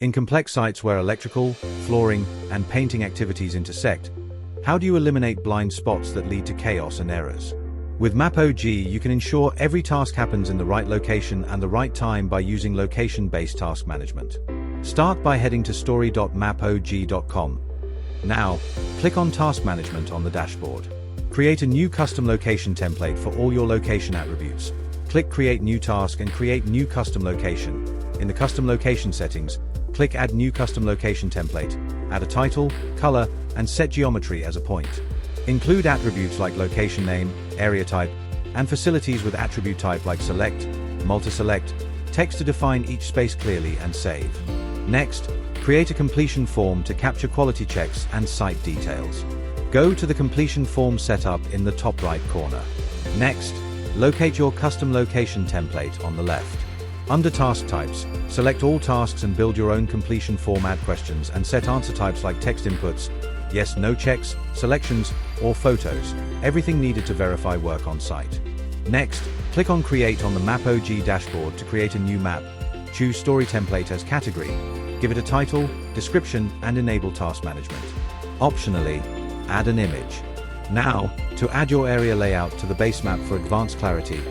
In complex sites where electrical, flooring, and painting activities intersect, how do you eliminate blind spots that lead to chaos and errors? With MAPOG, you can ensure every task happens in the right location and the right time by using location-based task management. Start by heading to story.mapog.com. Now, click on Task Management on the dashboard. Create a new custom location template for all your location attributes. Click Create New Task and create New Custom Location. In the Custom Location settings, click Add New Custom Location Template, add a title, color, and set geometry as a point. Include attributes like location name, area type, and facilities with attribute type like select, multi-select, text to define each space clearly and save. Next, create a completion form to capture quality checks and site details. Go to the completion form setup in the top right corner. Next, locate your custom location template on the left. Under Task Types, select all tasks and build your own completion form. Add questions and set answer types like text inputs, yes, no checks, selections, or photos, everything needed to verify work on site. Next, click on Create on the MAPOG dashboard to create a new map. Choose Story Template as category, give it a title, description, and enable task management. Optionally, add an image. Now, to add your area layout to the base map for advanced clarity,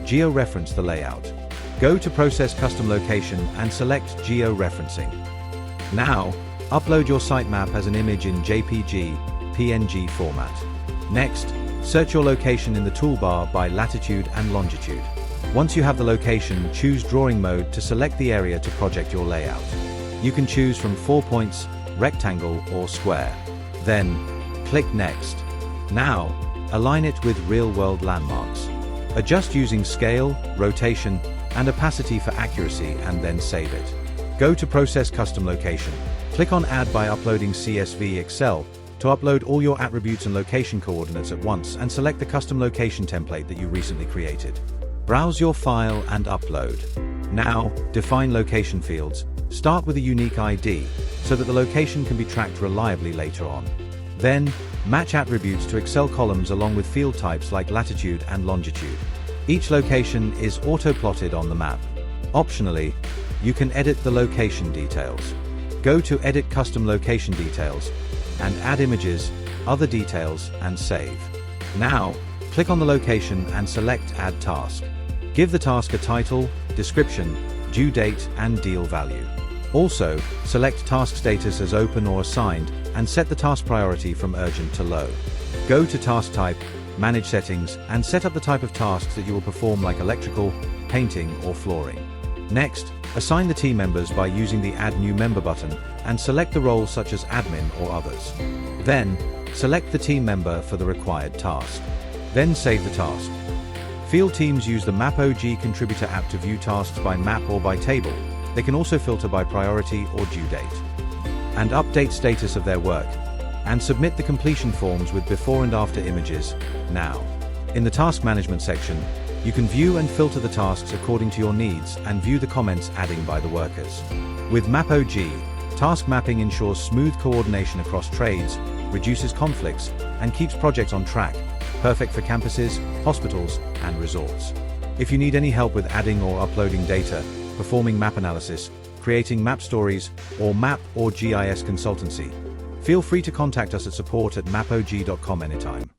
geo-reference the layout. Go to Process Custom Location and select Geo-referencing. Now, upload your site map as an image in JPG, PNG format. Next, search your location in the toolbar by latitude and longitude. Once you have the location, choose Drawing Mode to select the area to project your layout. You can choose from 4 points, rectangle, or square. Then, click Next. Now, align it with real-world landmarks. Adjust using scale, rotation, and opacity for accuracy and then save it. Go to Process Custom Location. Click on Add by uploading CSV Excel to upload all your attributes and location coordinates at once and select the custom location template that you recently created. Browse your file and upload. Now, define location fields. Start with a unique ID so that the location can be tracked reliably later on. Then, match attributes to Excel columns along with field types like latitude and longitude. Each location is auto-plotted on the map. Optionally, you can edit the location details. Go to Edit Custom Location Details and add images, other details, and save. Now, click on the location and select Add Task. Give the task a title, description, due date, and deal value. Also, select task status as open or assigned and set the task priority from urgent to low. Go to Task Type, Manage Settings, and set up the type of tasks that you will perform like electrical, painting, or flooring. Next, assign the team members by using the Add New Member button and select the roles such as admin or others. Then, select the team member for the required task. Then save the task. Field teams use the MAPOG Contributor app to view tasks by map or by table. They can also filter by priority or due date. And update status of their work. And submit the completion forms with before and after images, now. In the Task Management section, you can view and filter the tasks according to your needs and view the comments adding by the workers. With MAPOG, task mapping ensures smooth coordination across trades, reduces conflicts, and keeps projects on track, perfect for campuses, hospitals, and resorts. If you need any help with adding or uploading data, performing map analysis, creating map stories, or map or GIS consultancy, feel free to contact us at support@mapog.com anytime.